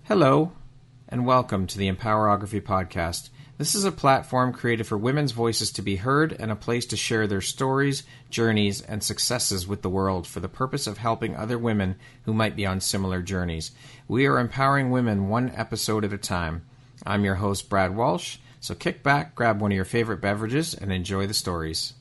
Hello, and welcome to the Empowerography Podcast. This is a platform created for women's voices to be heard and a place to share their stories, journeys, and successes with the world for the purpose of helping other women who might be on similar journeys. We are empowering women one episode at a time. I'm your host, Brad Walsh, so kick back, grab one of your favorite beverages, and enjoy the stories.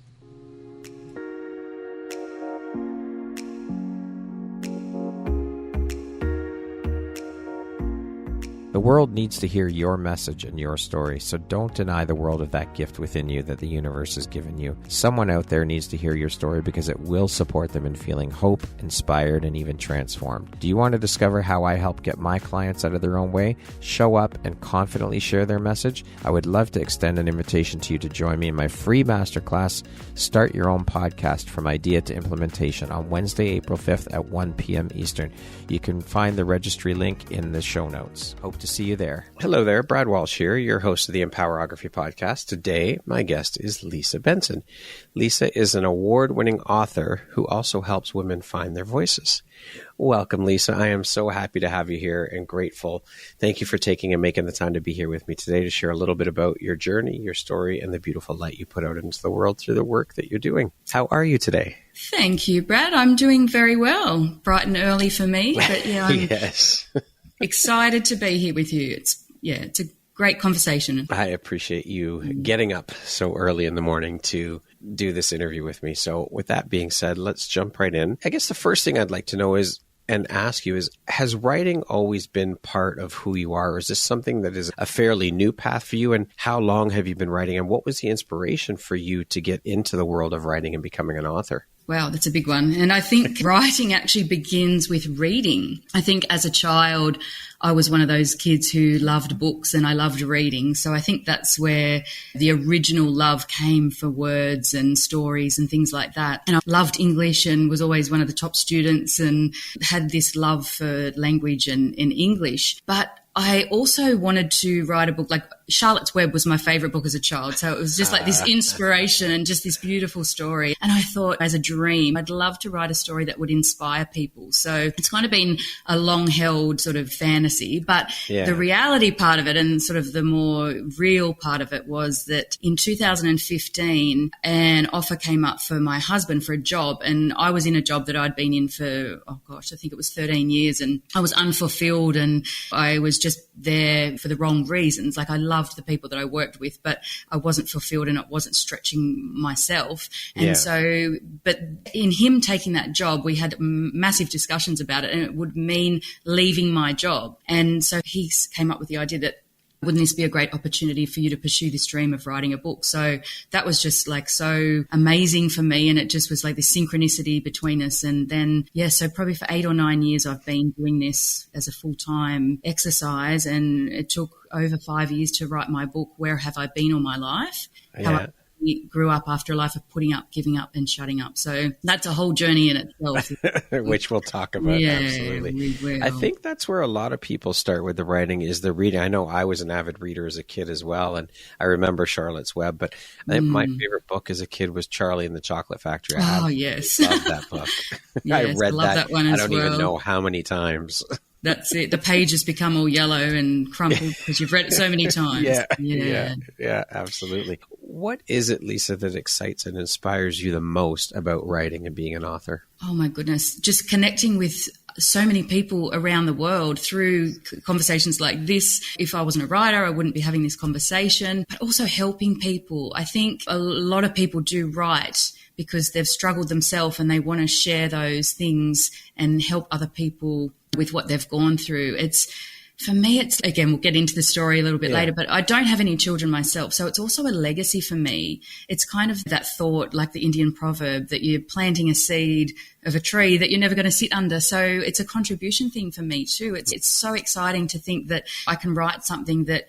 The world needs to hear your message and your story, so don't deny the world of that gift within you that the universe has given you. Someone out there needs to hear your story because it will support them in feeling hope, inspired, and even transformed. Do you want to discover how I help get my clients out of their own way, show up, and confidently share their message? I would love to extend an invitation to you to join me in my free masterclass, Start Your Own Podcast from Idea to Implementation, on Wednesday, April 5th at 1 p.m. Eastern. You can find the registry link in the show notes. Hope to see you there. Hello there, Brad Walsh here, your host of the Empowerography Podcast. Today, my guest is Lisa Benson. Lisa is an award-winning author who also helps women find their voices. Welcome, Lisa. I am so happy to have you here and grateful. Thank you for taking and making the time to be here with me today to share a little bit about your journey, your story, and the beautiful light you put out into the world through the work that you're doing. How are you today? Thank you, Brad. I'm doing very well. Bright and early for me, but yeah, I'm Yes. excited to be here with you. It's a great conversation. I appreciate you getting up so early in the morning to do this interview with me. So with that being said, let's jump right in. I guess the first thing I'd like to know is, and ask you is, has writing always been part of who you are? Or is this something that is a fairly new path for you? And how long have you been writing? And what was the inspiration for you to get into the world of writing and becoming an author? Wow, that's a big one. And I think writing actually begins with reading. I think as a child, I was one of those kids who loved books and I loved reading. So I think that's where the original love came for words and stories and things like that. And I loved English and was always one of the top students and had this love for language and in English. But I also wanted to write a book. Like Charlotte's Web was my favorite book as a child. So it was just like this inspiration and just this beautiful story. And I thought as a dream, I'd love to write a story that would inspire people. So it's kind of been a long held sort of fantasy, but the reality part of it and sort of the more real part of it was that in 2015, an offer came up for my husband for a job. And I was in a job that I'd been in for, I think it was 13 years, and I was unfulfilled and I was just there for the wrong reasons. Like I loved the people that I worked with, but I wasn't fulfilled and it wasn't stretching myself. And so, but in him taking that job, we had massive discussions about it and it would mean leaving my job. And so he came up with the idea that wouldn't this be a great opportunity for you to pursue this dream of writing a book? So that was just like so amazing for me. And it just was like this synchronicity between us. And then, so probably for 8 or 9 years, I've been doing this as a full-time exercise. And it took over 5 years to write my book, Where Have I Been All My Life? How I grew up after a life of putting up, giving up and shutting up. So that's a whole journey in itself. Which we'll talk about, absolutely. We will. I think that's where a lot of people start with the writing is the reading. I know I was an avid reader as a kid as well, and I remember Charlotte's Web, but I think my favorite book as a kid was Charlie and the Chocolate Factory. Yes. I love that book. Yes, I read that one as I don't even know how many times. That's it. The pages become all yellow and crumpled because you've read it so many times. Yeah, absolutely. What is it, Lisa, that excites and inspires you the most about writing and being an author? Oh, my goodness. Just connecting with so many people around the world through conversations like this. If I wasn't a writer, I wouldn't be having this conversation, but also helping people. I think a lot of people do write because they've struggled themselves and they want to share those things and help other people with what they've gone through. For me, it's, again, we'll get into the story a little bit later, but I don't have any children myself. So it's also a legacy for me. It's kind of that thought, like the Indian proverb, that you're planting a seed of a tree that you're never going to sit under. So it's a contribution thing for me too. It's so exciting to think that I can write something that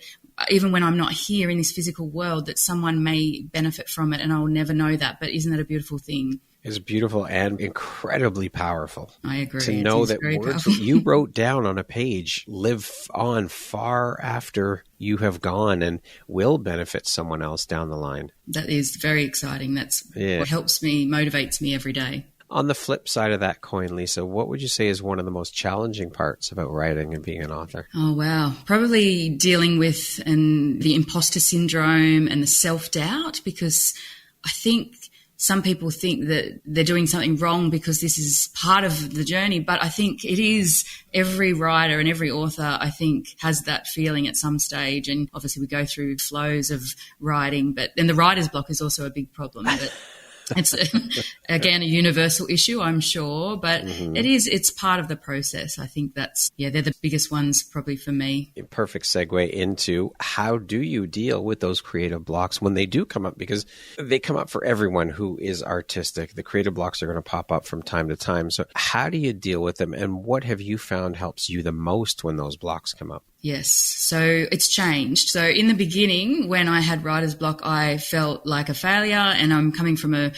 even when I'm not here in this physical world, that someone may benefit from it and I'll never know that. But isn't that a beautiful thing? It's beautiful and incredibly powerful. I agree. To know that words that you wrote down on a page live on far after you have gone and will benefit someone else down the line. That is very exciting. That's what helps me, motivates me every day. On the flip side of that coin, Lisa, what would you say is one of the most challenging parts about writing and being an author? Oh, wow. Probably dealing with the imposter syndrome and the self-doubt, because I think some people think that they're doing something wrong because this is part of the journey. But I think it is, every writer and every author, I think, has that feeling at some stage. And obviously we go through flows of writing, and the writer's block is also a big problem. But it's, again, a universal issue, I'm sure, but it's part of the process. I think they're the biggest ones probably for me. A perfect segue into how do you deal with those creative blocks when they do come up? Because they come up for everyone who is artistic. The creative blocks are going to pop up from time to time. So how do you deal with them, and what have you found helps you the most when those blocks come up? Yes. So it's changed. So in the beginning, when I had writer's block, I felt like a failure, and I'm coming from a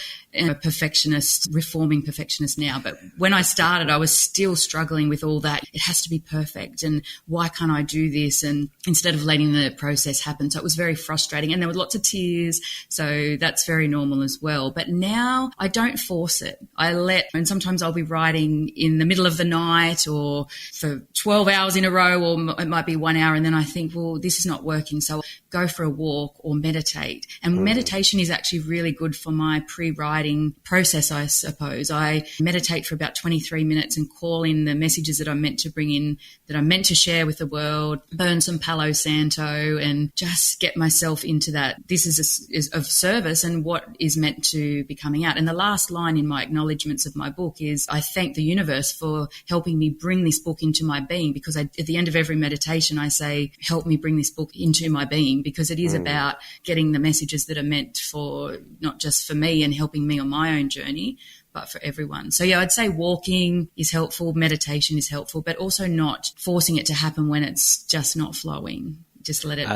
perfectionist, reforming perfectionist now. But when I started, I was still struggling with all that. It has to be perfect, and why can't I do this? And instead of letting the process happen. So it was very frustrating, and there were lots of tears. So that's very normal as well. But now I don't force it. And sometimes I'll be writing in the middle of the night or for 12 hours in a row, or it might be 1 hour, and then I think, well, this is not working, so go for a walk or meditate. And meditation is actually really good for my pre-writing process, I suppose. I meditate for about 23 minutes and call in the messages that I'm meant to bring in, that I'm meant to share with the world, burn some Palo Santo, and just get myself into that. This is of service and what is meant to be coming out. And the last line in my acknowledgements of my book is, I thank the universe for helping me bring this book into my being, because at the end of every meditation, I say, help me bring this book into my being, because it is about getting the messages that are meant for, not just for me and helping me on my own journey, but for everyone. So yeah, I'd say walking is helpful, meditation is helpful, but also not forcing it to happen when it's just not flowing. Just let it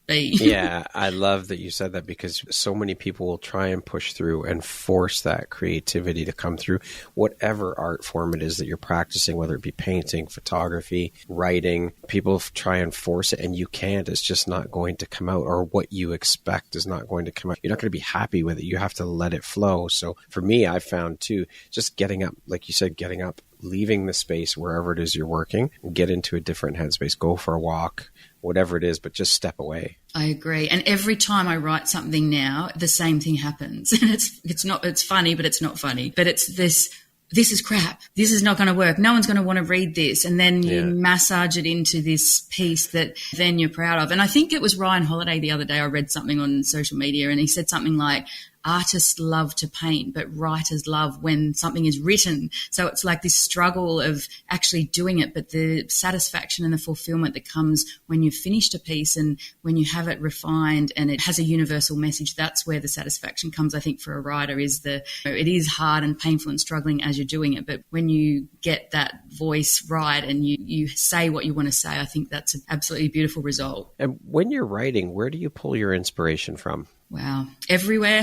be. Yeah, I love that you said that, because so many people will try and push through and force that creativity to come through, whatever art form it is that you're practicing, whether it be painting, photography, writing. People try and force it, and you can't. It's just not going to come out, or what you expect is not going to come out. You're not going to be happy with it. You have to let it flow. So for me, I found too, just getting up, like you said, getting up, leaving the space wherever it is you're working, get into a different headspace, go for a walk, whatever it is, but just step away. I agree. And every time I write something now, the same thing happens. And it's funny, but it's not funny. But it's this is crap. This is not going to work. No one's going to want to read this. And then you massage it into this piece that then you're proud of. And I think it was Ryan Holiday the other day, I read something on social media, and he said something like, artists love to paint, but writers love when something is written. So it's like this struggle of actually doing it, but the satisfaction and the fulfillment that comes when you've finished a piece and when you have it refined and it has a universal message, that's where the satisfaction comes, I think, for a writer. It is hard and painful and struggling as you're doing it, but when you get that voice right and you say what you want to say, I think that's an absolutely beautiful result. And when you're writing, where do you pull your inspiration from? Wow. Everywhere,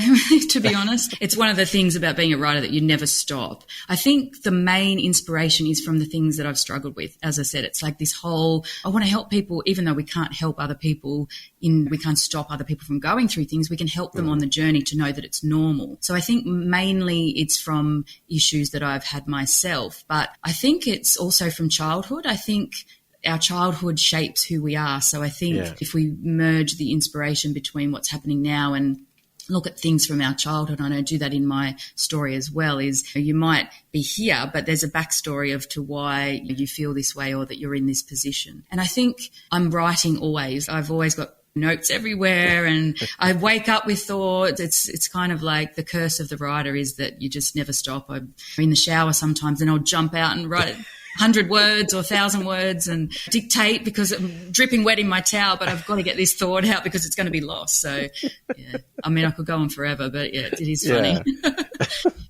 to be honest. It's one of the things about being a writer that you never stop. I think the main inspiration is from the things that I've struggled with. As I said, it's like this whole, I want to help people, even though we can't help other people we can't stop other people from going through things. We can help them on the journey to know that it's normal. So I think mainly it's from issues that I've had myself, but I think it's also from childhood. I think our childhood shapes who we are. So I think if we merge the inspiration between what's happening now and look at things from our childhood, and I do that in my story as well, is you might be here, but there's a backstory to why you feel this way or that you're in this position. And I think I'm writing always. I've always got notes everywhere and I wake up with thoughts. It's kind of like the curse of the writer is that you just never stop. I'm in the shower sometimes and I'll jump out and write 100 words or 1,000 words and dictate because I'm dripping wet in my towel, but I've got to get this thought out because it's going to be lost. So, yeah, I mean, I could go on forever, but yeah, it is funny.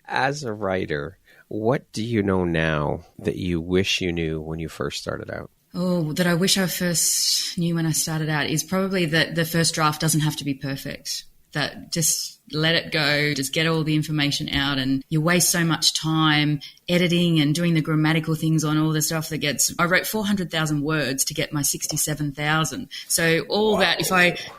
As a writer, what do you know now that you wish you knew when you first started out? Oh, that I wish I first knew when I started out is probably that the first draft doesn't have to be perfect. That just let it go, just get all the information out, and you waste so much time editing and doing the grammatical things on all the stuff that gets... I wrote 400,000 words to get my 67,000. So all that,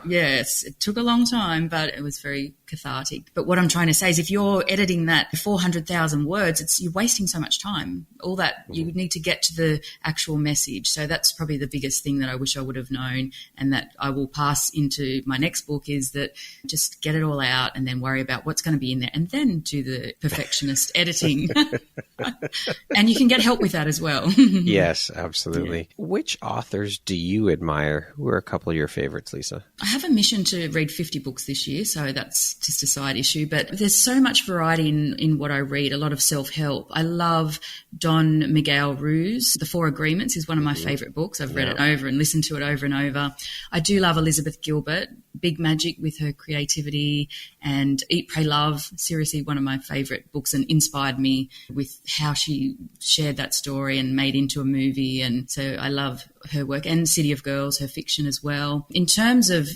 yes, it took a long time, but it was very cathartic. But what I'm trying to say is if you're editing that 400,000 words, you're wasting so much time. All that, you need to get to the actual message. So that's probably the biggest thing that I wish I would have known, and that I will pass into my next book, is that just get it all out and then worry about what's going to be in there, and then do the perfectionist editing. And you can get help with that as well. Yes, absolutely. Yeah. Which authors do you admire? Who are a couple of your favorites, Lisa? I have a mission to read 50 books this year, so that's just a side issue. But there's so much variety in what I read, a lot of self-help. I love Don Miguel Ruiz. The Four Agreements is one of my favorite books. I've read it over and listened to it over and over. I do love Elizabeth Gilbert, Big Magic, with her creativity, and Eat, Pray, Love, seriously one of my favorite books, and inspired me with how she shared that story and made into a movie. And so I love her work, and City of Girls, her fiction as well. In terms of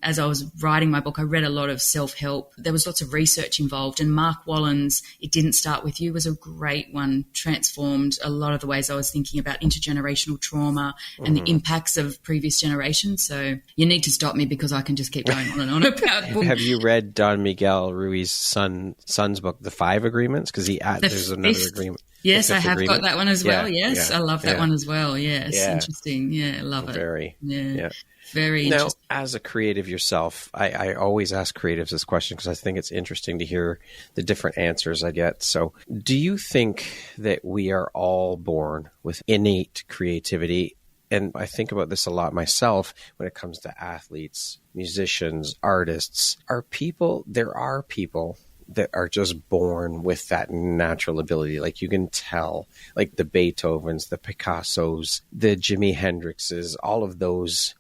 as I was writing my book, I read a lot of self-help. There was lots of research involved, and Mark Wallen's It Didn't Start With You was a great one, transformed a lot of the ways I was thinking about intergenerational trauma and the impacts of previous generations. So you need to stop me because I can just keep going on and on about books. Have you read Don Miguel Ruiz's son's book, The Five Agreements? Because there's another agreement. Yes, I have got that one as well. Yes, I love that one as well. Yes, interesting. Yeah, I love it. Very. Yeah. Very now, interesting. as a creative yourself, I always ask creatives this question because I think it's interesting to hear the different answers I get. So do you think that we are all born with innate creativity? And I think about this a lot myself when it comes to athletes, musicians, artists. There are people that are just born with that natural ability. Like you can tell, like the Beethovens, the Picassos, the Jimi Hendrixes, all of those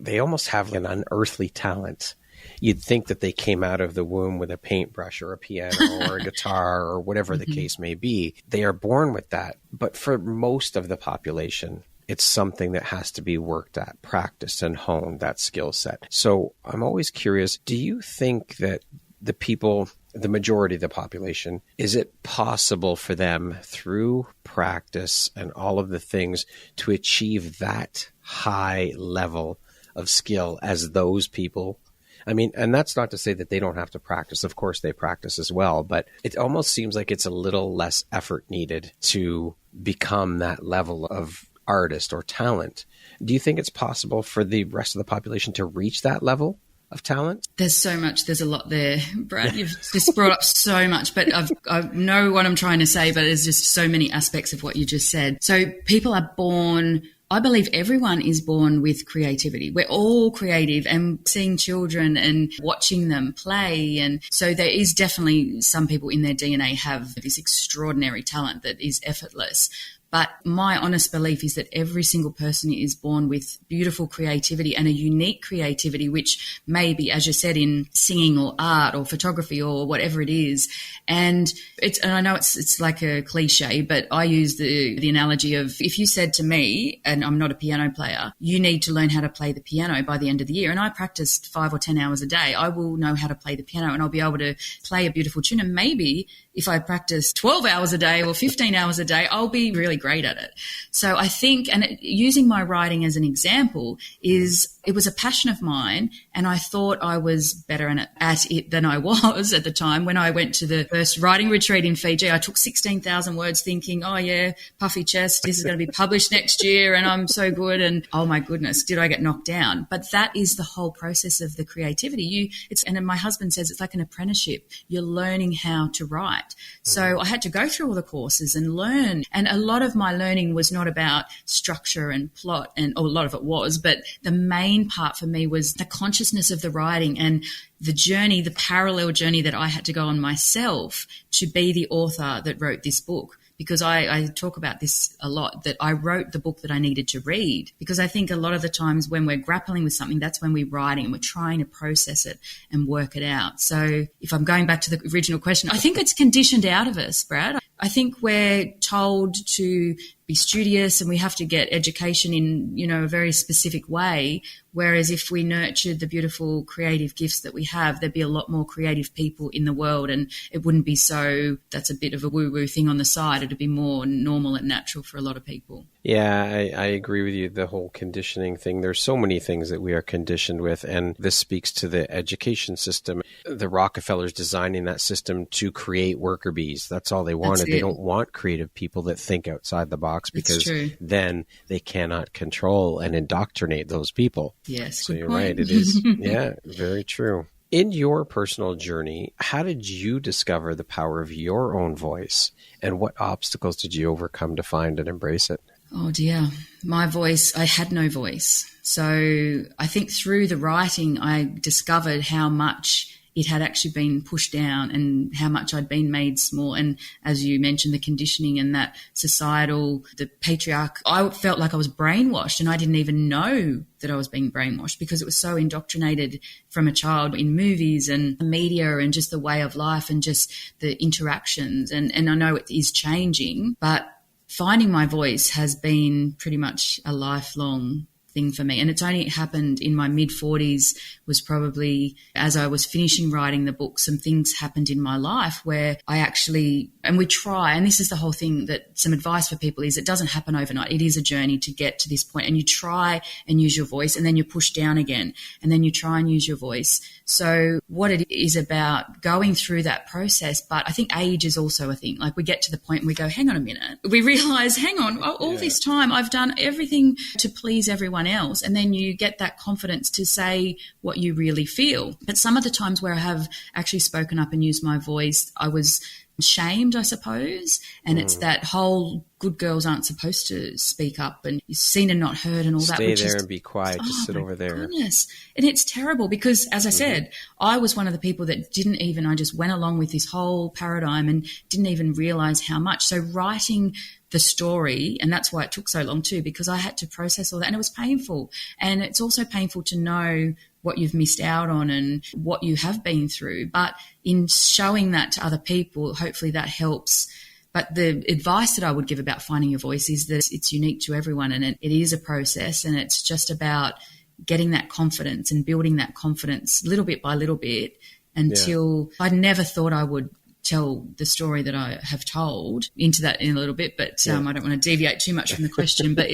they almost have an unearthly talent. You'd think that they came out of the womb with a paintbrush or a piano or a guitar or whatever the case may be. They are born with that. But for most of the population, it's something that has to be worked at, practiced, and honed, that skill set. So I'm always curious, do you think that the majority of the population, is it possible for them through practice and all of the things to achieve that high level of skill as those people? I mean, and that's not to say that they don't have to practice. Of course, they practice as well, but it almost seems like it's a little less effort needed to become that level of artist or talent. Do you think it's possible for the rest of the population to reach that level of talent? There's so much. There's a lot there, Brad. You've just brought up so much, but I know what I'm trying to say, but there's just so many aspects of what you just said. So people are born, I believe everyone is born with creativity. We're all creative, and seeing children and watching them play. And so there is definitely some people in their DNA have this extraordinary talent that is effortless. But my honest belief is that every single person is born with beautiful creativity and a unique creativity, which may be, as you said, in singing or art or photography or whatever it is. And I know it's like a cliche, but I use the analogy of, if you said to me, and I'm not a piano player, you need to learn how to play the piano by the end of the year, and I practiced 5 or 10 hours a day, I will know how to play the piano and I'll be able to play a beautiful tune. And maybe if I practice 12 hours a day or 15 hours a day, I'll be really great at it. So I think, and using my writing as an example, it was a passion of mine, and I thought I was better at it than I was at the time. When I went to the first writing retreat in Fiji, I took 16,000 words thinking, oh yeah, puffy chest, this is going to be published next year and I'm so good, and oh my goodness, did I get knocked down? But that is the whole process of the creativity. And my husband says it's like an apprenticeship. You're learning how to write. So I had to go through all the courses and learn, and a lot of my learning was not about structure and plot, a lot of it was, but the main part for me was the consciousness of the writing and the journey, the parallel journey that I had to go on myself to be the author that wrote this book. Because I talk about this a lot, that I wrote the book that I needed to read. Because I think a lot of the times when we're grappling with something, that's when we're writing and we're trying to process it and work it out. So if I'm going back to the original question, I think it's conditioned out of us, Brad. I think we're told to be studious and we have to get education in, a very specific way. Whereas if we nurtured the beautiful creative gifts that we have, there'd be a lot more creative people in the world, and it wouldn't be so, that's a bit of a woo-woo thing on the side. It'd be more normal and natural for a lot of people. Yeah, I agree with you. The whole conditioning thing, there's so many things that we are conditioned with, and this speaks to the education system. The Rockefellers designing that system to create worker bees. That's all they wanted. They don't want creative people that think outside the box, because then they cannot control and indoctrinate those people. Yes, so you're right. It is. Yeah, very true. In your personal journey, how did you discover the power of your own voice, and what obstacles did you overcome to find and embrace it? Oh dear, my voice, I had no voice. So I think through the writing, I discovered how much it had actually been pushed down and how much I'd been made small. And as you mentioned, the conditioning and that societal, the patriarch, I felt like I was brainwashed, and I didn't even know that I was being brainwashed because it was so indoctrinated from a child in movies and media and just the way of life and just the interactions. And I know it is changing, but finding my voice has been pretty much a lifelong thing for me. And it's only happened in my mid-40s, was probably as I was finishing writing the book, some things happened in my life where I actually, and we try, and this is the whole thing, that some advice for people is it doesn't happen overnight. It is a journey to get to this point, and you try and use your voice, and then you're pushed down again, and then you try and use your voice. So what it is about going through that process, but I think age is also a thing. Like we get to the point and we go, hang on a minute. We realize, hang on, all this time I've done everything to please everyone else. And then you get that confidence to say what you really feel. But some of the times where I have actually spoken up and used my voice, I was shamed, I suppose. And it's that whole good girls aren't supposed to speak up and you're seen and not heard and all that. Stay there and be quiet. Just sit over there. Goodness. And it's terrible because, as I said, I was one of the people that I just went along with this whole paradigm and didn't even realize how much. So writing the story, and that's why it took so long too, because I had to process all that, and it was painful. And it's also painful to know what you've missed out on and what you have been through. But in showing that to other people, hopefully that helps. But the advice that I would give about finding your voice is that it's unique to everyone, and it is a process, and it's just about getting that confidence and building that confidence little bit by little bit until I never thought I would tell the story that I have told into that in a little bit, but I don't want to deviate too much from the question. But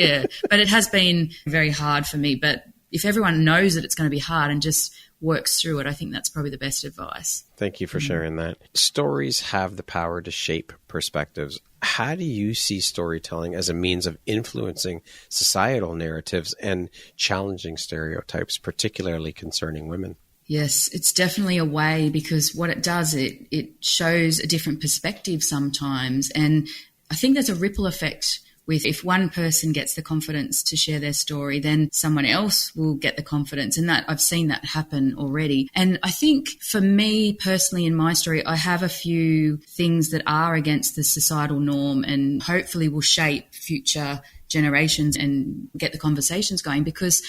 but it has been very hard for me. But if everyone knows that it's going to be hard and just works through it, I think that's probably the best advice. Thank you for sharing that. Stories have the power to shape perspectives. How do you see storytelling as a means of influencing societal narratives and challenging stereotypes, particularly concerning women? Yes, it's definitely a way, because what it does, it shows a different perspective sometimes. And I think there's a ripple effect with, if one person gets the confidence to share their story, then someone else will get the confidence. And that I've seen that happen already. And I think for me personally in my story, I have a few things that are against the societal norm and hopefully will shape future generations and get the conversations going, because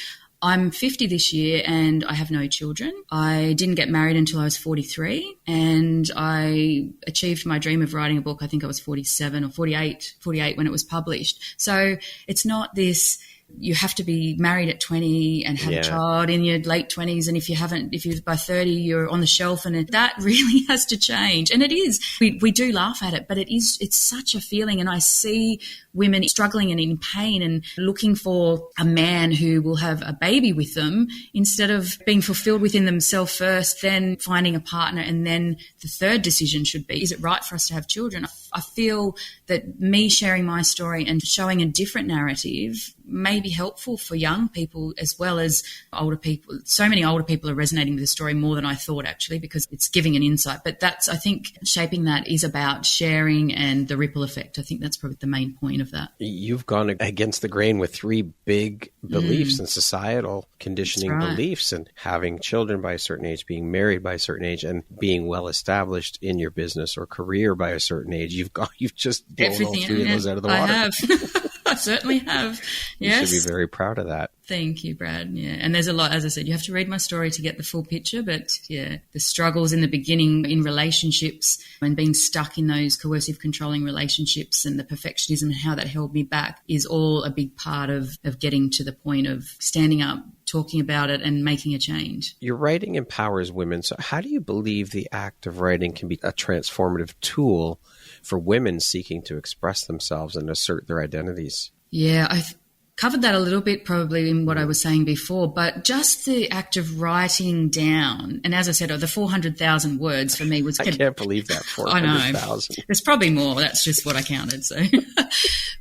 I'm 50 this year and I have no children. I didn't get married until I was 43, and I achieved my dream of writing a book. I think I was 47 or 48 when it was published. So it's not this, you have to be married at 20 and have a child in your late 20s. And if you're by 30, you're on the shelf, and that really has to change. And it is, we do laugh at it, but it's such a feeling. And I see women struggling and in pain and looking for a man who will have a baby with them instead of being fulfilled within themselves first, then finding a partner. And then the third decision should be, is it right for us to have children? I feel that me sharing my story and showing a different narrative may be helpful for young people as well as older people. So many older people are resonating with the story more than I thought, actually, because it's giving an insight. But I think shaping that is about sharing and the ripple effect. I think that's probably the main point of that. You've gone against the grain with three big beliefs and societal conditioning beliefs, and having children by a certain age, being married by a certain age, and being well established in your business or career by a certain age. You've just blown all three of those out of the water. I have. I certainly have. Yes. You should be very proud of that. Thank you, Brad. Yeah. And there's a lot, as I said, you have to read my story to get the full picture. But yeah, the struggles in the beginning in relationships and being stuck in those coercive, controlling relationships and the perfectionism and how that held me back is all a big part of getting to the point of standing up, talking about it and making a change. Your writing empowers women. So how do you believe the act of writing can be a transformative tool for women seeking to express themselves and assert their identities? Yeah, I've covered that a little bit probably in what I was saying before, but just the act of writing down, and as I said, the 400,000 words for me was... I can't believe that, 400,000. There's probably more. That's just what I counted. So,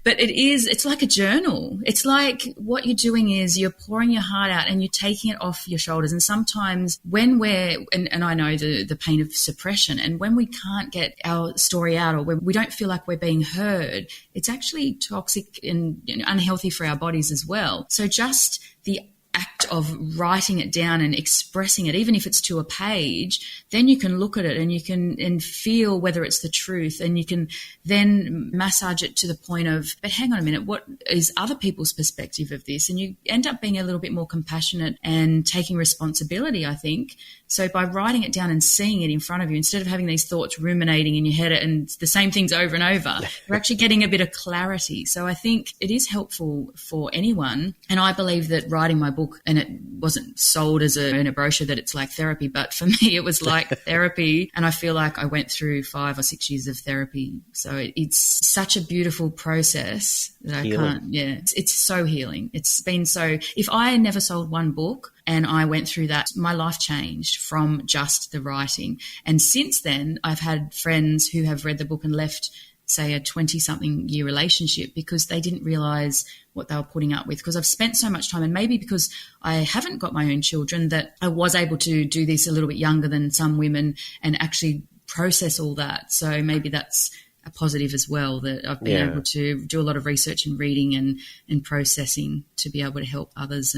but it's like a journal. It's like what you're doing is you're pouring your heart out and you're taking it off your shoulders. And sometimes when and I know the pain of suppression, and when we can't get our story out or when we don't feel like we're being heard, it's actually toxic and unhealthy for our bodies as well. So just the act of writing it down and expressing it, even if it's to a page, then you can look at it and you can feel whether it's the truth, and you can then massage it to the point of, but hang on a minute, what is other people's perspective of this? And you end up being a little bit more compassionate and taking responsibility, I think. So by writing it down and seeing it in front of you, instead of having these thoughts ruminating in your head and the same things over and over, you're actually getting a bit of clarity. So I think it is helpful for anyone. And I believe that writing my book, and it wasn't sold as in a brochure that it's like therapy, but for me it was like therapy. And I feel like I went through 5 or 6 years of therapy. So it's such a beautiful process that it's so healing. It's been so, if I never sold one book, and I went through that, my life changed from just the writing. And since then, I've had friends who have read the book and left, say, a 20-something year relationship because they didn't realise what they were putting up with. Because I've spent so much time, and maybe because I haven't got my own children, that I was able to do this a little bit younger than some women and actually process all that. So maybe that's a positive as well, that I've been able to do a lot of research and reading and processing to be able to help others.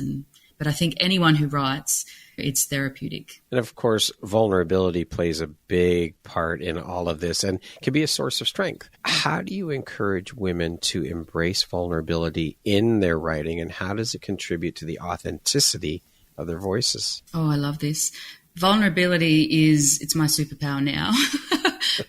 But I think anyone who writes, it's therapeutic. And of course, vulnerability plays a big part in all of this and can be a source of strength. How do you encourage women to embrace vulnerability in their writing, and how does it contribute to the authenticity of their voices? Oh, I love this. Vulnerability it's my superpower now.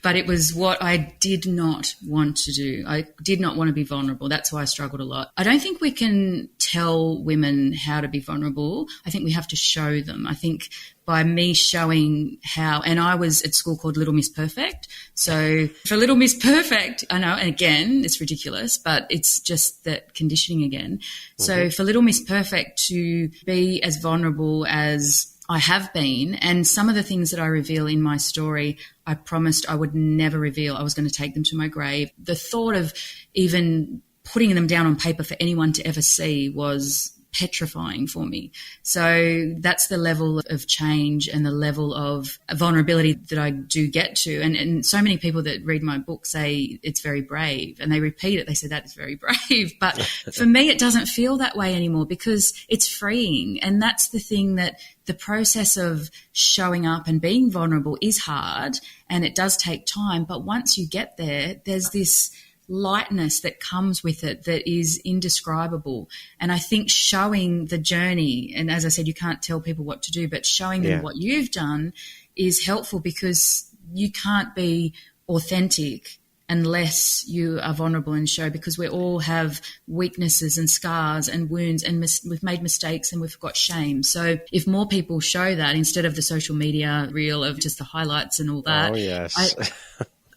But it was what I did not want to do. I did not want to be vulnerable. That's why I struggled a lot. I don't think we can tell women how to be vulnerable. I think we have to show them. I think by me showing how, and I was at school called Little Miss Perfect. So for Little Miss Perfect, I know, and again, it's ridiculous, but it's just that conditioning again. Mm-hmm. So for Little Miss Perfect to be as vulnerable as I have been, and some of the things that I reveal in my story, I promised I would never reveal. I was going to take them to my grave. The thought of even putting them down on paper for anyone to ever see was petrifying for me. So that's the level of change and the level of vulnerability that I do get to. And so many people that read my book say it's very brave, and they repeat it. They say that is very brave. But for me, it doesn't feel that way anymore because it's freeing. And that's the thing, that the process of showing up and being vulnerable is hard and it does take time. But once you get there, there's this lightness that comes with it that is indescribable. And I think showing the journey, and as I said, you can't tell people what to do, but showing them what you've done is helpful, because you can't be authentic unless you are vulnerable and show, because we all have weaknesses and scars and wounds, and we've made mistakes and we've got shame. So if more people show that instead of the social media reel of just the highlights and all that,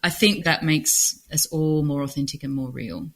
I think that makes us all more authentic and more real.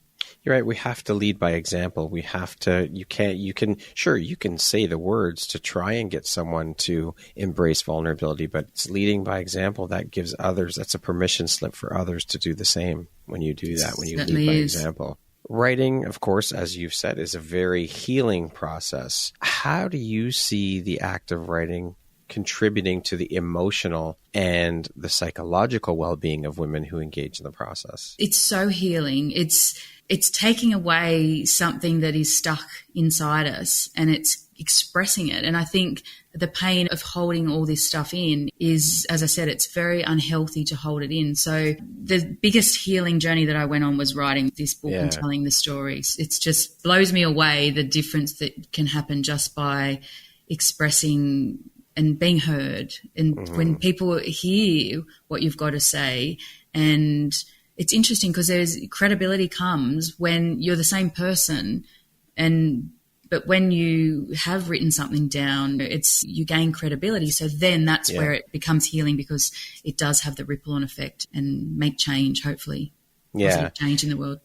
You're right. We have to lead by example. We have to, you can say the words to try and get someone to embrace vulnerability, but it's leading by example that gives others, that's a permission slip for others to do the same when you do that, when you lead by example. Writing, of course, as you've said, is a very healing process. How do you see the act of writing contributing to the emotional and the psychological well-being of women who engage in the process? It's so healing. It's taking away something that is stuck inside us, and it's expressing it. And I think the pain of holding all this stuff in is, as I said, it's very unhealthy to hold it in. So the biggest healing journey that I went on was writing this book and telling the stories. It just blows me away, the difference that can happen just by expressing and being heard. And when people hear what you've got to say, and it's interesting because there's credibility comes when you're the same person, but when you have written something down, you gain credibility. So then that's where it becomes healing, because it does have the ripple on effect and make change, hopefully. Positive change in the world.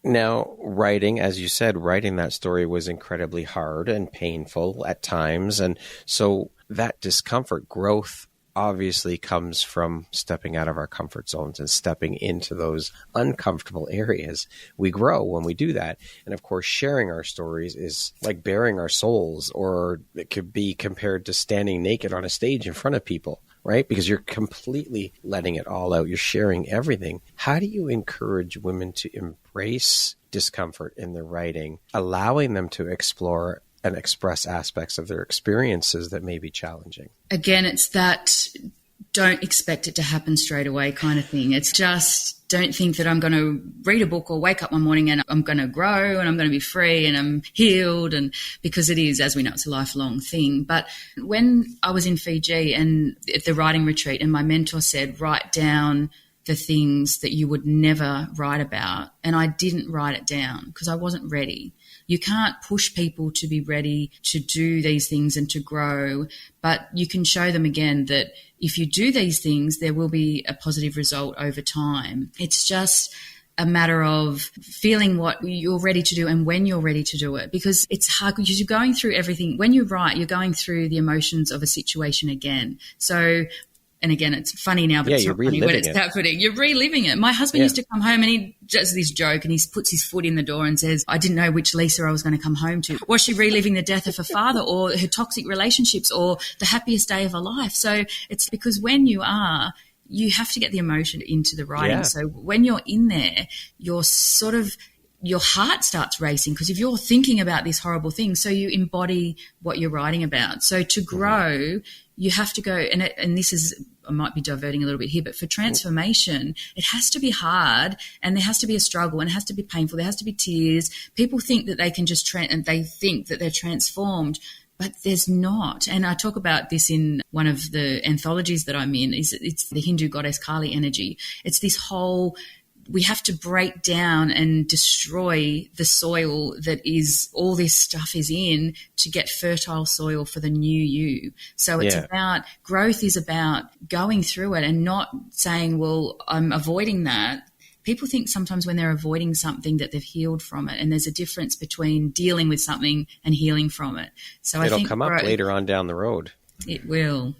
Now, writing, as you said, writing that story was incredibly hard and painful at times. And so that discomfort, growth, obviously comes from stepping out of our comfort zones and stepping into those uncomfortable areas. We grow when we do that. And of course, sharing our stories is like bearing our souls, or it could be compared to standing naked on a stage in front of people, right? Because you're completely letting it all out. You're sharing everything. How do you encourage women to embrace discomfort in their writing, allowing them to explore and express aspects of their experiences that may be challenging? Again, it's that don't expect it to happen straight away kind of thing. It's just don't think that I'm going to read a book or wake up one morning and I'm going to grow and I'm going to be free and I'm healed, and because it is, as we know, it's a lifelong thing. But when I was in Fiji and at the writing retreat, and my mentor said, write down the things that you would never write about, and I didn't write it down because I wasn't ready. You can't push people to be ready to do these things and to grow, but you can show them again that if you do these things, there will be a positive result over time. It's just a matter of feeling what you're ready to do and when you're ready to do it, because it's hard because you're going through everything. When you write, you're going through the emotions of a situation again. So, and again, it's funny now, but it's not funny when it's happening. You're reliving it. My husband used to come home and he does this joke and he puts his foot in the door and says, I didn't know which Lisa I was going to come home to. Was she reliving the death of her father or her toxic relationships or the happiest day of her life? So it's because when you have to get the emotion into the writing. Yeah. So when you're in there, your heart starts racing, because if you're thinking about this horrible thing, so you embody what you're writing about. So to grow, you have to go, and this is, I might be diverting a little bit here, but for transformation, it has to be hard and there has to be a struggle and it has to be painful. There has to be tears. People think that they can just and they think that they're transformed, but there's not. And I talk about this in one of the anthologies that I'm in. It's the Hindu goddess Kali energy. It's this whole, we have to break down and destroy the soil that is all this stuff is in to get fertile soil for the new you. So it's about, growth is about going through it and not saying, well, I'm avoiding that. People think sometimes when they're avoiding something that they've healed from it, and there's a difference between dealing with something and healing from it. So it'll come up later on down the road. It will.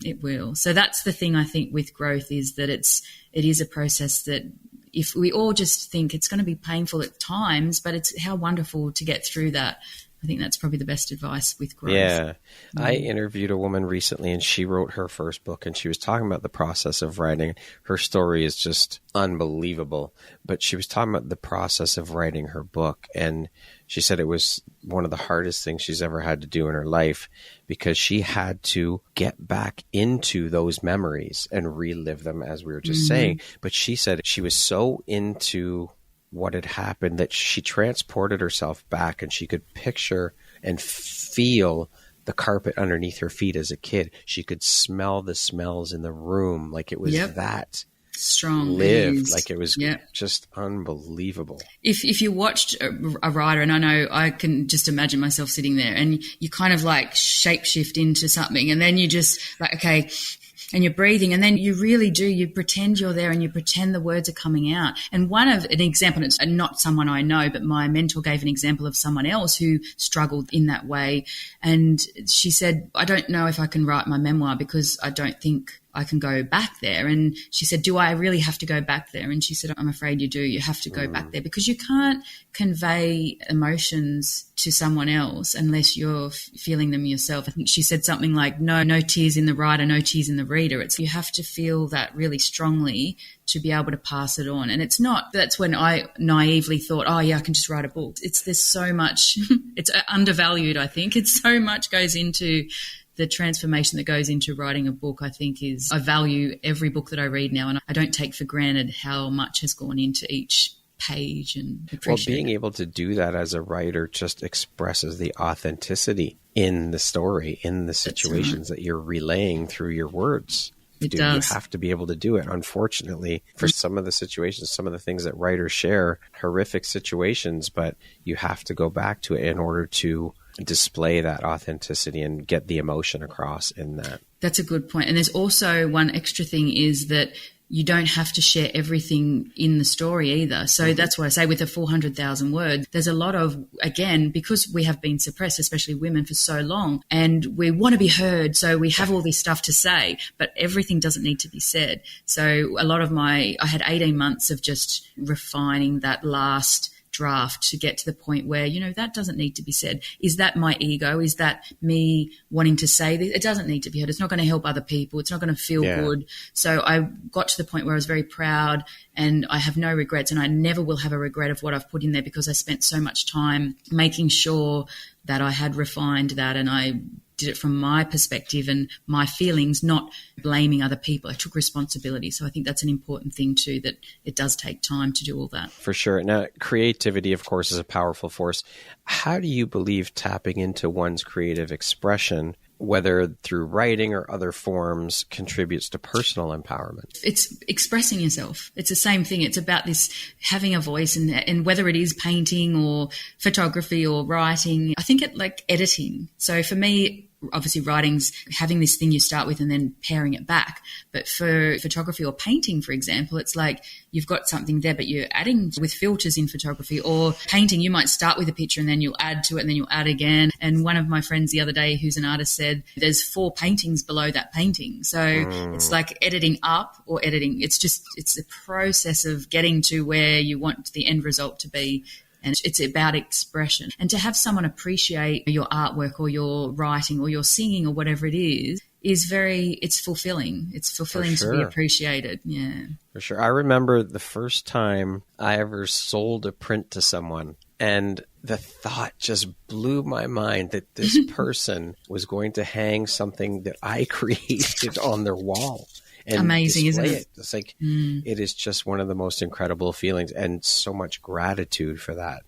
So that's the thing I think with growth, is that it is a process that, if we all just think it's going to be painful at times, but it's how wonderful to get through that. I think that's probably the best advice with growth. Yeah. I interviewed a woman recently and she wrote her first book and she was talking about the process of writing. Her story is just unbelievable, but she was talking about the process of writing her book. And she said it was one of the hardest things she's ever had to do in her life, because she had to get back into those memories and relive them, as we were just saying. But she said she was so into what had happened that she transported herself back, and she could picture and feel the carpet underneath her feet as a kid. She could smell the smells in the room, like it was that strong, lived, like it was just unbelievable. If you watched a writer, and I know I can just imagine myself sitting there, and you kind of like shapeshift into something, and then you just like, okay, and you're breathing, and then you really do, you pretend you're there and you pretend the words are coming out. And an example, it's not someone I know, but my mentor gave an example of someone else who struggled in that way. And she said, I don't know if I can write my memoir because I don't think I can go back there. And she said, do I really have to go back there? And she said, I'm afraid you do. You have to go back there because you can't convey emotions to someone else unless you're feeling them yourself. I think she said something like, no tears in the writer, no tears in the reader. It's you have to feel that really strongly to be able to pass it on. And it's not, that's when I naively thought, oh yeah, I can just write a book. There's so much, it's undervalued, I think. It's so much goes into the transformation that goes into writing a book. I value every book that I read now, and I don't take for granted how much has gone into each page and appreciate being able to do that as a writer just expresses the authenticity in the story, in the situations that you're relaying through your words. It does. You have to be able to do it. Unfortunately, for some of the situations, some of the things that writers share, horrific situations, but you have to go back to it in order to display that authenticity and get the emotion across in that. That's a good point. And there's also one extra thing is that you don't have to share everything in the story either. So that's why I say with the 400,000 words, there's a lot of, again, because we have been suppressed, especially women, for so long, and we want to be heard. So we have all this stuff to say, but everything doesn't need to be said. So a lot of I had 18 months of just refining that last draft to get to the point where, that doesn't need to be said. Is that my ego? Is that me wanting to say this? It doesn't need to be heard. It's not going to help other people. It's not going to feel good. So I got to the point where I was very proud and I have no regrets, and I never will have a regret of what I've put in there because I spent so much time making sure that I had refined that and I did it from my perspective and my feelings, not blaming other people. I took responsibility. So I think that's an important thing too, that it does take time to do all that. For sure. Now, creativity, of course, is a powerful force. How do you believe tapping into one's creative expression, whether through writing or other forms, contributes to personal empowerment? It's expressing yourself. It's the same thing. It's about this having a voice, and whether it is painting or photography or writing, I think it like editing. So for me, obviously writing's having this thing you start with and then paring it back. But for photography or painting, for example, it's like you've got something there, but you're adding with filters in photography. Or painting, you might start with a picture and then you'll add to it and then you'll add again. And one of my friends the other day, who's an artist, said there's 4 paintings below that painting. So it's like editing up or editing. It's the process of getting to where you want the end result to be. And it's about expression. And to have someone appreciate your artwork or your writing or your singing or whatever it is it's fulfilling. It's fulfilling to be appreciated. Yeah. For sure. I remember the first time I ever sold a print to someone, and the thought just blew my mind that this person was going to hang something that I created on their wall. And amazing, isn't it? It's like it is just one of the most incredible feelings, and so much gratitude for that.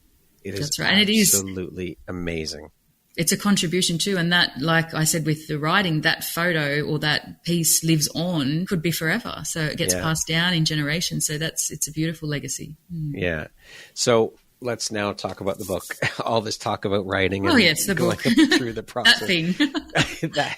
That's right. And it is absolutely amazing. It's a contribution too, and that, like I said with the writing, that photo or that piece lives on, could be forever. So it gets passed down in generations. So it's a beautiful legacy. Yeah. So let's now talk about the book. All this talk about writing and the going book. through the process. That thing.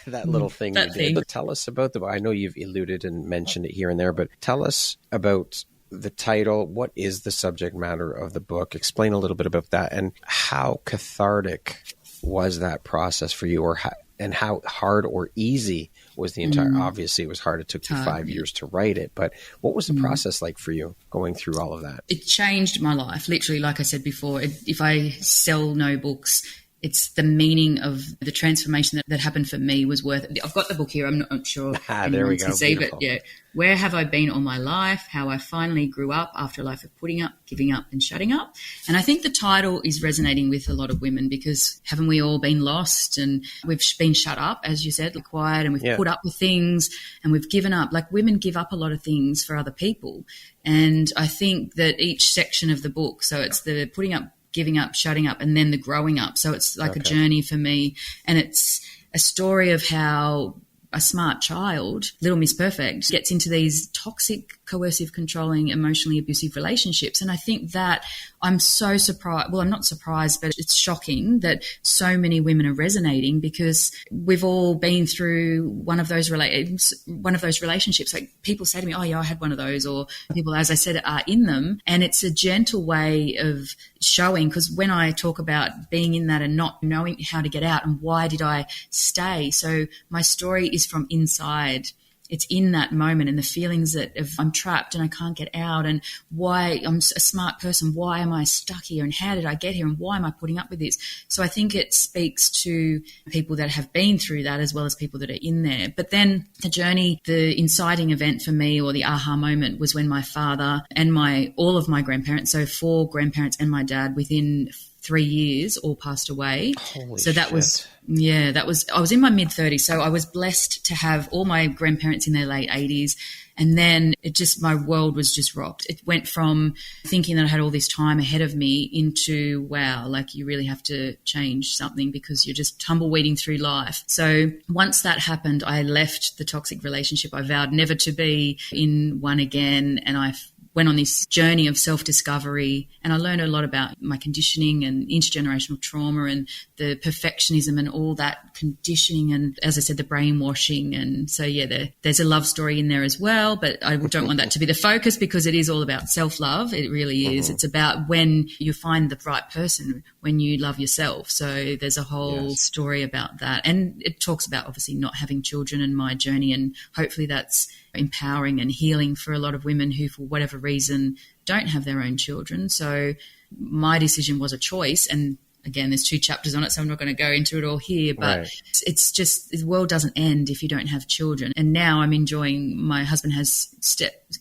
that little thing you did. But tell us about the book. I know you've alluded and mentioned it here and there, but tell us about the title. What is the subject matter of the book? Explain a little bit about that, and how cathartic was that process for you, and how hard or easy was the entire, obviously it was hard. It took you 5 years to write it, but what was the process like for you going through all of that? It changed my life. Literally, like I said before, if I sell no books, it's the meaning of the transformation that happened for me was worth it. I've got the book here. I'm not sure there we go. Can see, but where have I been all my life? How I finally grew up after a life of putting up, giving up and shutting up. And I think the title is resonating with a lot of women because haven't we all been lost and we've been shut up, as you said, quiet, and we've put up with things and we've given up. Like women give up a lot of things for other people. And I think that each section of the book, so it's the putting up, giving up, shutting up, and then the growing up. So it's like a journey for me. And it's a story of how a smart child, Little Miss Perfect, gets into these toxic, coercive, controlling, emotionally abusive relationships. And I think that I'm so surprised. Well, I'm not surprised, but it's shocking that so many women are resonating because we've all been through one of those relationships. Like people say to me, oh yeah, I had one of those, or people, as I said, are in them. And it's a gentle way of showing, because when I talk about being in that and not knowing how to get out and why did I stay. So my story is from inside it's in that moment and the feelings that if I'm trapped and I can't get out, and why I'm a smart person, why am I stuck here, and how did I get here, and why am I putting up with this? So I think it speaks to people that have been through that as well as people that are in there. But then the journey, the inciting event for me, or the aha moment, was when my father and all of my grandparents, so 4 grandparents and my dad, within 3 years, all passed away. Holy so that shit. I was in my mid-30s, so I was blessed to have all my grandparents in their late 80s. And then my world was just rocked. It went from thinking that I had all this time ahead of me into, wow, like you really have to change something because you're just tumbleweeding through life. So once that happened, I left the toxic relationship. I vowed never to be in one again. And I went on this journey of self-discovery, and I learned a lot about my conditioning and intergenerational trauma and the perfectionism and all that conditioning, and as I said, the brainwashing. And so, there's a love story in there as well, but I don't want that to be the focus because it is all about self-love. It really is. It's about when you find the right person, when you love yourself. So there's a whole story about that. And it talks about obviously not having children and my journey, and hopefully that's empowering and healing for a lot of women who, for whatever reason, don't have their own children. So my decision was a choice, and again, there's 2 chapters on it, so I'm not going to go into it all here, but it's just, the world doesn't end if you don't have children. And now I'm enjoying, my husband has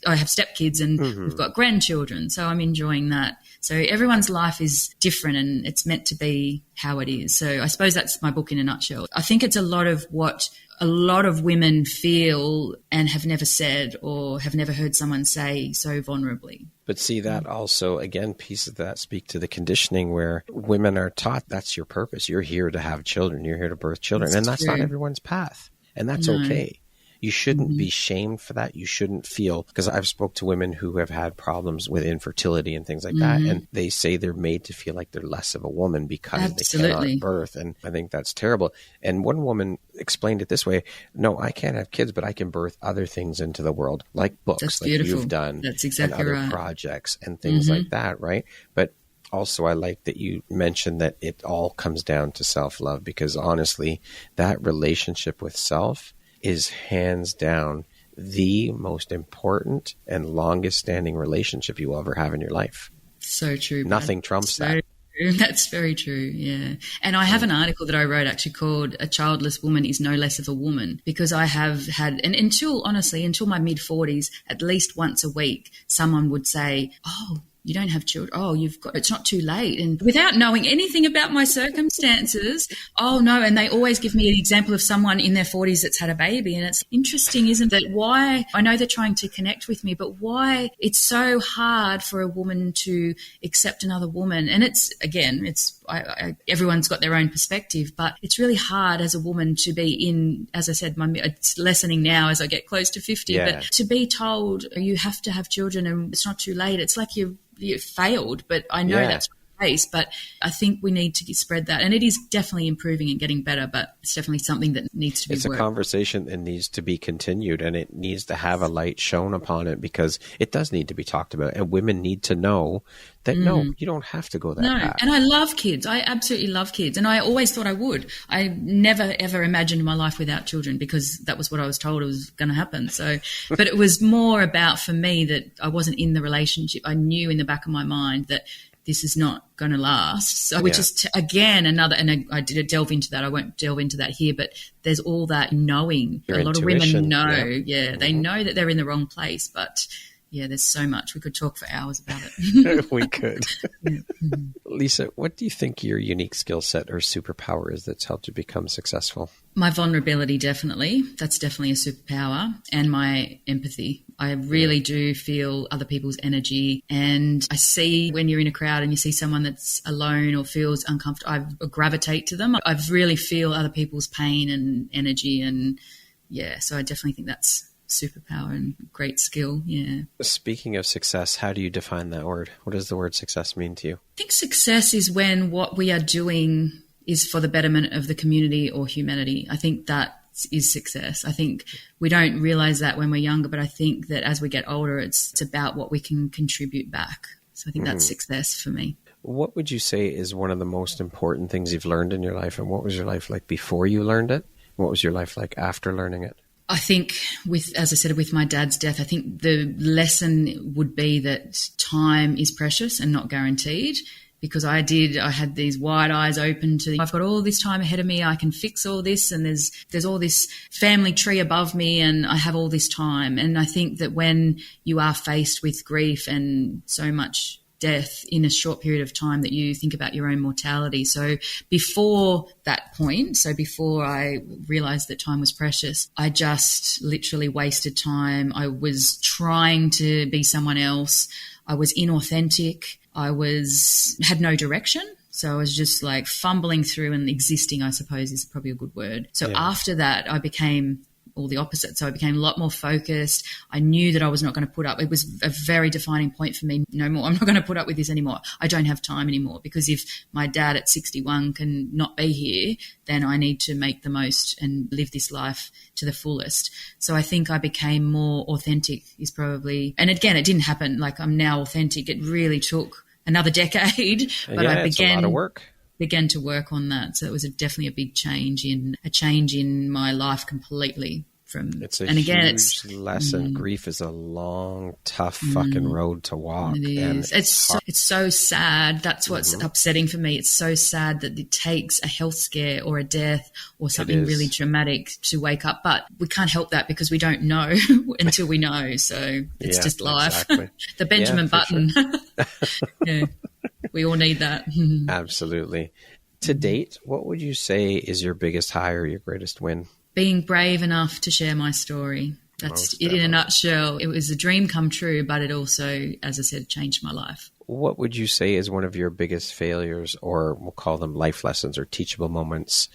I have stepkids, and we've got grandchildren, so I'm enjoying that. So everyone's life is different, and it's meant to be how it is. So I suppose that's my book in a nutshell. I think it's a lot of what a lot of women feel and have never said or have never heard someone say so vulnerably. But see, that also, again, pieces that speak to the conditioning where women are taught that's your purpose. You're here to have children. You're here to birth children. And that's not everyone's path. And that's okay. You shouldn't be shamed for that. You shouldn't feel, because I've spoke to women who have had problems with infertility and things like that. And they say they're made to feel like they're less of a woman because they cannot birth. And I think that's terrible. And one woman explained it this way: no, I can't have kids, but I can birth other things into the world, like books, that's like beautiful. You've done, that's exactly and other right. projects and things like that. Right. But also, I like that you mentioned that it all comes down to self-love, because honestly, that relationship with self is hands down the most important and longest standing relationship you will ever have in your life. So true. Nothing trumps that. That's very true. Yeah. And I have an article that I wrote actually called "A Childless Woman is No Less of a Woman," because I have had, and until my mid-40s, at least once a week, someone would say, "Oh, you don't have children. Oh, it's not too late." And without knowing anything about my circumstances, oh no. And they always give me an example of someone in their 40s that's had a baby. And it's interesting, isn't it? Why, I know they're trying to connect with me, but why it's so hard for a woman to accept another woman. And everyone's got their own perspective, but it's really hard as a woman to be in, as I said, it's lessening now as I get close to 50, but to be told you have to have children and it's not too late. It's like you failed, but I know that's not the case. But I think we need to spread that, and it is definitely improving and getting better, but it's definitely something that needs to be worked. It's a conversation that needs to be continued, and it needs to have a light shown upon it, because it does need to be talked about, and women need to know that no, you don't have to go that path. And I love kids. I absolutely love kids, and I always thought I would. I never ever imagined my life without children, because that was what I was told it was going to happen. So, but it was more about, for me, that I wasn't in the relationship. I knew in the back of my mind that this is not going to last. So, which is again another, and I did delve into that. I won't delve into that here, but there's all that knowing. Your a lot of women know, they Mm-hmm. know that they're in the wrong place, but there's so much. We could talk for hours about it. We could. Lisa, what do you think your unique skill set or superpower is that's helped you become successful? My vulnerability, definitely. That's definitely a superpower. And my empathy. I really do feel other people's energy. And I see when you're in a crowd and you see someone that's alone or feels uncomfortable, I gravitate to them. I really feel other people's pain and energy. And so I definitely think that's superpower and great skill. Yeah. Speaking of success, how do you define that word? What does the word success mean to you? I think success is when what we are doing is for the betterment of the community or humanity. I think that is success. I think we don't realize that when we're younger, but I think that as we get older, it's about what we can contribute back. So I think that's success for me. What would you say is one of the most important things you've learned in your life? And what was your life like before you learned it? What was your life like after learning it? I think as I said, with my dad's death, I think the lesson would be that time is precious and not guaranteed. Because I had these wide eyes open to, I've got all this time ahead of me, I can fix all this, and there's all this family tree above me, and I have all this time. And I think that when you are faced with grief and so much death in a short period of time, that you think about your own mortality. So before that point, before I realised that time was precious, I just literally wasted time. I was trying to be someone else. I was inauthentic. I had no direction. So I was just like fumbling through and existing, I suppose is probably a good word. So after that, I became all the opposite. So I became a lot more focused. I knew that I was not going to put up. It was a very defining point for me. No more. I'm not going to put up with this anymore. I don't have time anymore, because if my dad at 61 can not be here, then I need to make the most and live this life to the fullest. So I think I became more authentic is probably, and again, it didn't happen like I'm now authentic. It really took another decade, but I it's a lot of work. Began to work on that. So it was definitely a big change in my life completely. It's a huge lesson. Grief is a long, tough fucking road to walk. It is. It's so sad. That's what's upsetting for me. It's so sad that it takes a health scare or a death or something really dramatic to wake up. But we can't help that because we don't know until we know. So it's just life. Exactly. The Benjamin Button. Sure. Yeah, we all need that. Absolutely. To date, what would you say is your biggest high or your greatest win? Being brave enough to share my story. That's it in a nutshell. It was a dream come true, but it also, as I said, changed my life. What would you say is one of your biggest failures, or we'll call them life lessons or teachable moments,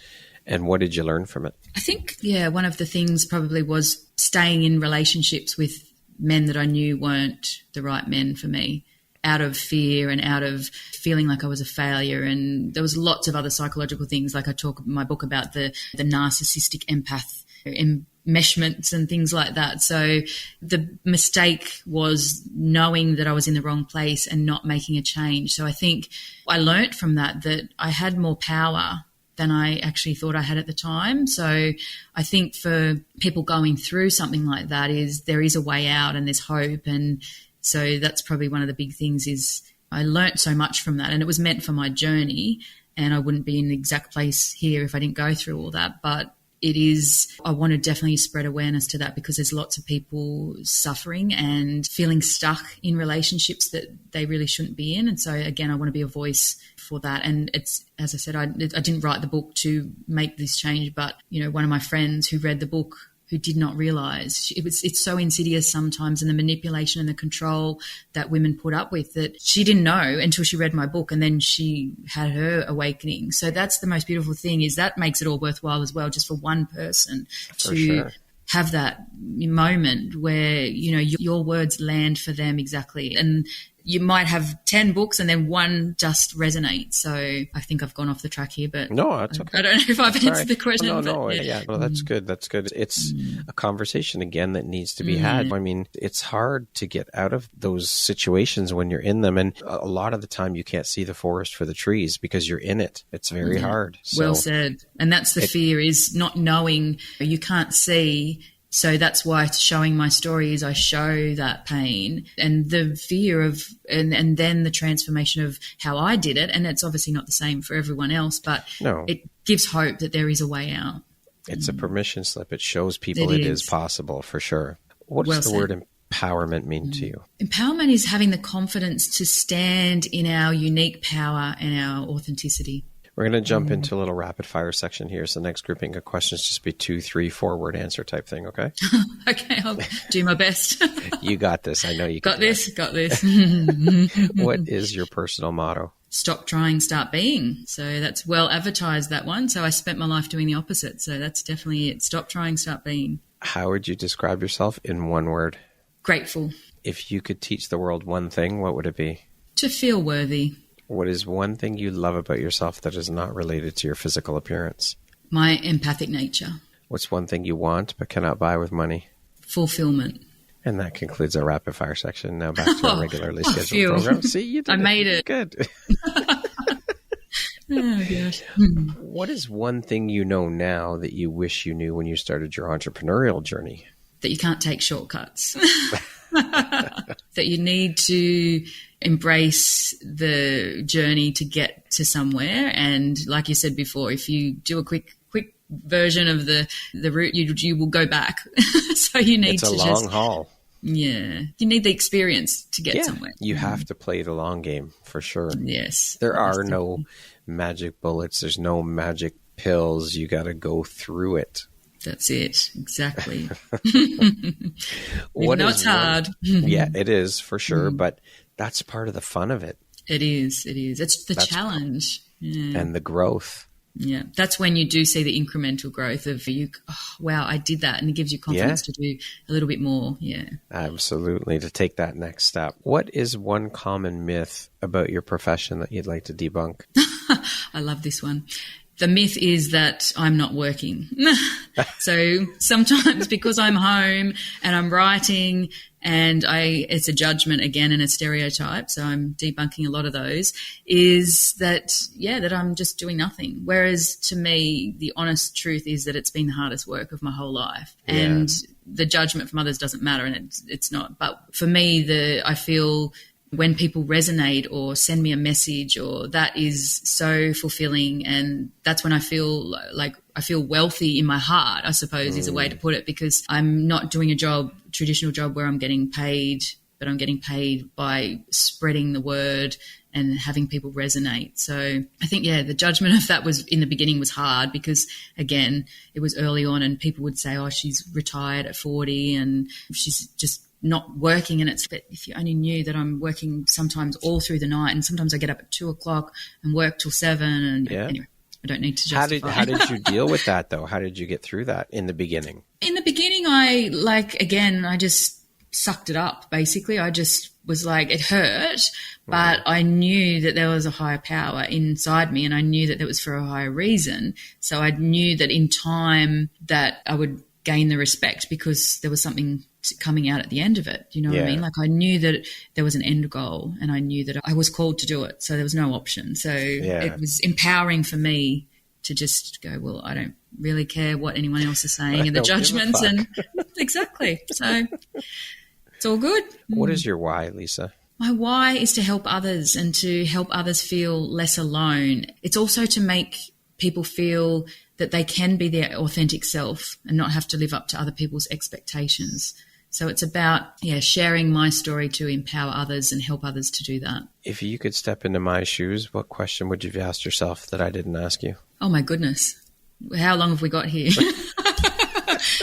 and what did you learn from it? I think, one of the things probably was staying in relationships with men that I knew weren't the right men for me, out of fear and out of feeling like I was a failure. And there was lots of other psychological things, like I talk in my book about the narcissistic empath enmeshments and things like that. So the mistake was knowing that I was in the wrong place and not making a change. So I think I learnt from that I had more power than I actually thought I had at the time. So I think for people going through something like that there is a way out and there's hope. And so that's probably one of the big things is I learnt so much from that, and it was meant for my journey, and I wouldn't be in the exact place here if I didn't go through all that. But I want to definitely spread awareness to that, because there's lots of people suffering and feeling stuck in relationships that they really shouldn't be in. And so again, I want to be a voice for that. And it's, as I said, I didn't write the book to make this change, but one of my friends who read the book, who did not realise it's so insidious sometimes, and the manipulation and the control that women put up with, that she didn't know until she read my book, and then she had her awakening. So that's the most beautiful thing, is that makes it all worthwhile as well, just for one person to have that moment where your words land for them exactly. And you might have 10 books and then one just resonates. So I think I've gone off the track here, but no, that's okay. I don't know if I've answered the question. No, that's good. That's good. It's a conversation again that needs to be had. I mean, it's hard to get out of those situations when you're in them, and a lot of the time you can't see the forest for the trees because you're in it. It's very hard. So well said. And that's the fear, is not knowing. You can't see. So that's why showing my story is I show that pain and the fear of, and then the transformation of how I did it. And it's obviously not the same for everyone else, but it gives hope that there is a way out. It's a permission slip. It shows people it is possible, for sure. What does the word empowerment mean to you? Empowerment is having the confidence to stand in our unique power and our authenticity. We're going to jump into a little rapid fire section here. So the next grouping of questions just be 2, 3, 4 word answer type thing. Okay. Okay. I'll do my best. You got this. I know you got this. Got this. What is your personal motto? Stop trying, start being. So that's well advertised, that one. So I spent my life doing the opposite. So that's definitely it. Stop trying, start being. How would you describe yourself in one word? Grateful. If you could teach the world one thing, what would it be? To feel worthy. What is one thing you love about yourself that is not related to your physical appearance? My empathic nature. What's one thing you want but cannot buy with money? Fulfillment. And that concludes our rapid fire section. Now back to our regularly scheduled program. See, you did I made it. Good. Oh, gosh. What is one thing you know now that you wish you knew when you started your entrepreneurial journey? That you can't take shortcuts. That you need to embrace the journey to get to somewhere. And like you said before, if you do a quick version of the route, you will go back. So you need it's a long haul. Yeah. You need the experience to get somewhere. You have to play the long game for sure. Yes. There are no magic bullets. There's no magic pills. You got to go through it. That's it. Exactly. It's hard. Yeah, it is for sure. But that's part of the fun of it. It is. It's the challenge. Yeah. And the growth. Yeah. That's when you do see the incremental growth of wow, I did that. And it gives you confidence to do a little bit more. Yeah. Absolutely. To take that next step. What is one common myth about your profession that you'd like to debunk? I love this one. The myth is that I'm not working. So sometimes because I'm home and I'm writing and it's a judgment again and a stereotype, so I'm debunking a lot of those, is that I'm just doing nothing. Whereas to me, the honest truth is that it's been the hardest work of my whole life. Yeah. And the judgment from others doesn't matter, and it's not. But for me, I feel when people resonate or send me a message, or that is so fulfilling, and that's when I feel like I feel wealthy in my heart, I suppose is a way to put it, because I'm not doing a traditional job where I'm getting paid, but I'm getting paid by spreading the word and having people resonate. So I think, the judgment of that was in the beginning was hard because, again, it was early on and people would say, oh, she's retired at 40 and she's just not working. And but if you only knew that I'm working sometimes all through the night, and sometimes I get up at 2:00 and work till 7. And anyway, I don't need to justify. How did you deal with that though? How did you get through that in the beginning? In the beginning, I just sucked it up. Basically, I just was like, it hurt, but I knew that there was a higher power inside me, and I knew that it was for a higher reason. So I knew that in time that I would gain the respect because there was something coming out at the end of it. You know what I mean? Like I knew that there was an end goal, and I knew that I was called to do it. So there was no option. So it was empowering for me to just go, well, I don't really care what anyone else is saying and the judgments, and exactly. So it's all good. What is your why, Lisa? My why is to help others and to help others feel less alone. It's also to make people feel that they can be their authentic self and not have to live up to other people's expectations. So it's about, sharing my story to empower others and help others to do that. If you could step into my shoes, what question would you have asked yourself that I didn't ask you? Oh, my goodness. How long have we got here?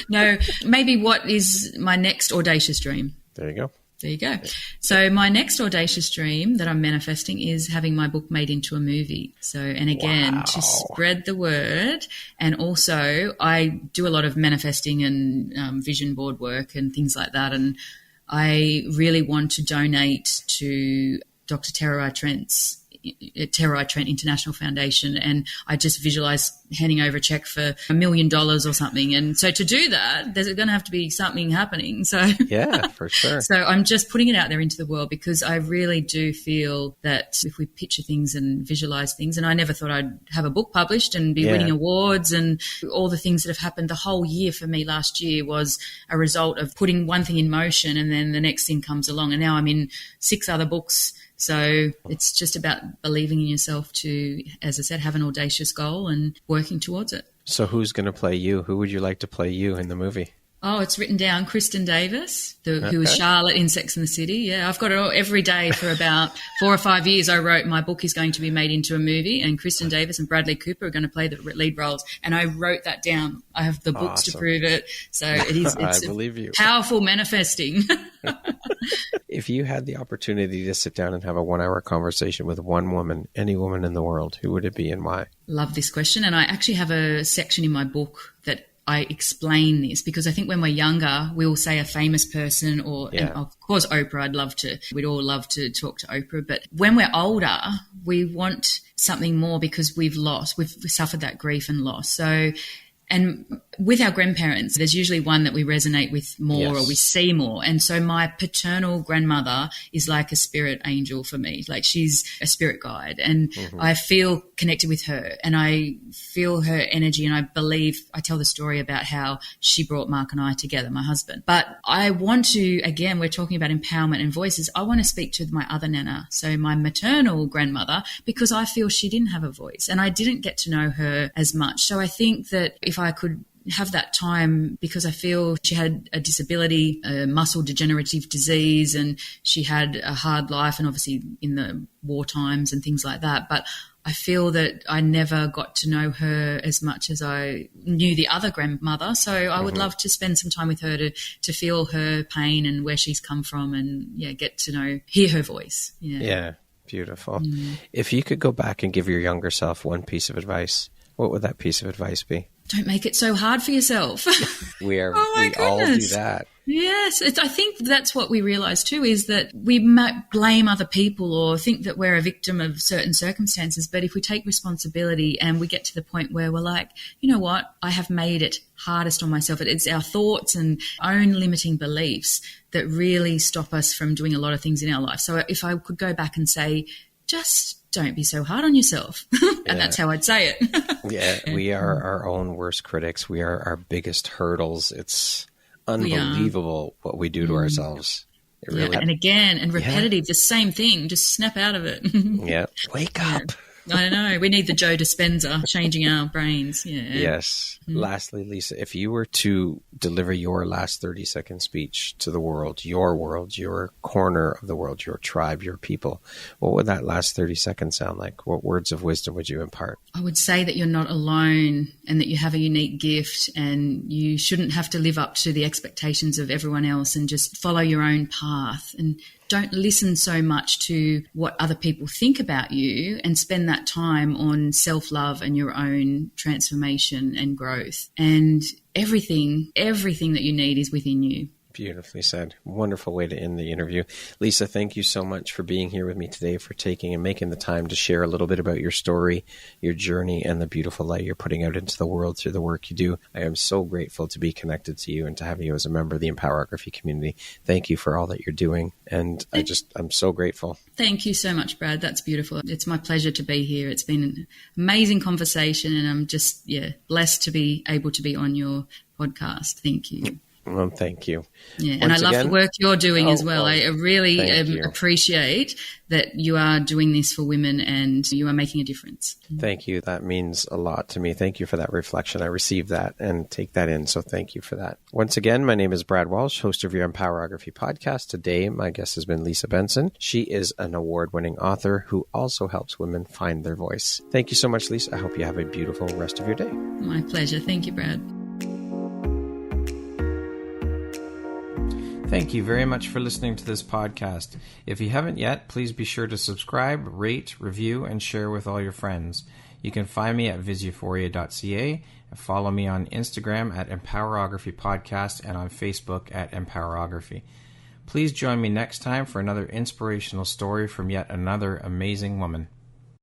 No, maybe what is my next audacious dream? There you go. There you go. So my next audacious dream that I'm manifesting is having my book made into a movie. So, and again, to spread the word. And also I do a lot of manifesting and vision board work and things like that. And I really want to donate to Dr. Tara Trent International Foundation, and I just visualize handing over a check for $1 million or something. And so to do that, there's going to have to be something happening. So yeah, for sure. So I'm just putting it out there into the world because I really do feel that if we picture things and visualize things, and I never thought I'd have a book published and be winning awards and all the things that have happened. The whole year for me last year was a result of putting one thing in motion, and then the next thing comes along. And now I'm in 6 other books. So it's just about believing in yourself to, as I said, have an audacious goal and working towards it. So who's going to play you? Who would you like to play you in the movie? Oh, it's written down. Kristen Davis, who was Charlotte in Sex and the City. Yeah, I've got it every day for about 4 or 5 years. I wrote my book is going to be made into a movie, and Kristen Davis and Bradley Cooper are going to play the lead roles. And I wrote that down. I have the books to prove it. So it's I believe you. Powerful manifesting. If you had the opportunity to sit down and have a 1-hour conversation with one woman, any woman in the world, who would it be and why? Love this question. And I actually have a section in my book that I explain this, because I think when we're younger, we'll say a famous person and of course Oprah. We'd all love to talk to Oprah. But when we're older, we want something more because we've suffered that grief and loss. So, and with our grandparents, there's usually one that we resonate with more or we see more. And so my paternal grandmother is like a spirit angel for me. Like she's a spirit guide, and I feel connected with her and I feel her energy. And I tell the story about how she brought Mark and I together, my husband. But I want to, again, we're talking about empowerment and voices. I want to speak to my other nana, so my maternal grandmother, because I feel she didn't have a voice and I didn't get to know her as much. So I think that if I could have that time, because I feel she had a disability, a muscle degenerative disease, and she had a hard life, and obviously in the war times and things like that. But I feel that I never got to know her as much as I knew the other grandmother. So I would love to spend some time with her to feel her pain and where she's come from, and get to hear her voice. Yeah, beautiful. If you could go back and give your younger self one piece of advice, what would that piece of advice be? Don't make it so hard for yourself. We all do that. Yes. I think that's what we realise too, is that we might blame other people or think that we're a victim of certain circumstances. But if we take responsibility and we get to the point where we're like, you know what, I have made it hardest on myself. It's our thoughts and own limiting beliefs that really stop us from doing a lot of things in our life. So if I could go back and say, just don't be so hard on yourself. And that's how I'd say it. We are our own worst critics. We are our biggest hurdles. It's unbelievable what we do to ourselves. It really and again, and repetitive, the same thing. Just snap out of it. Wake up. I know. We need the Joe Dispenza changing our brains. Yes. Lastly, Lisa, if you were to deliver your last 30-second speech to the world, your corner of the world, your tribe, your people, what would that last 30 seconds sound like? What words of wisdom would you impart? I would say that you're not alone and that you have a unique gift, and you shouldn't have to live up to the expectations of everyone else, and just follow your own path, and don't listen so much to what other people think about you, and spend that time on self-love and your own transformation and growth. And everything that you need is within you. Beautifully said. Wonderful way to end the interview. Lisa, thank you so much for being here with me today, for taking and making the time to share a little bit about your story, your journey, and the beautiful light you're putting out into the world through the work you do. I am so grateful to be connected to you and to have you as a member of the Empowerography community. Thank you for all that you're doing. And I'm so grateful. Thank you so much, Brad. That's beautiful. It's my pleasure to be here. It's been an amazing conversation, and I'm just, blessed to be able to be on your podcast. Thank you. Well, thank you. And I love the work you're doing as well. I really appreciate that you are doing this for women and you are making a difference. Thank you. That means a lot to me. Thank you for that reflection. I received that and take that in. So thank you for that. Once again, my name is Brad Walsh, host of your Empowerography Podcast. Today, my guest has been Lisa Benson. She is an award-winning author who also helps women find their voice. Thank you so much, Lisa. I hope you have a beautiful rest of your day. My pleasure. Thank you, Brad. Thank you very much for listening to this podcast. If you haven't yet, please be sure to subscribe, rate, review, and share with all your friends. You can find me at viseuphoria.ca and follow me on Instagram at Empowerography Podcast and on Facebook at Empowerography. Please join me next time for another inspirational story from yet another amazing woman.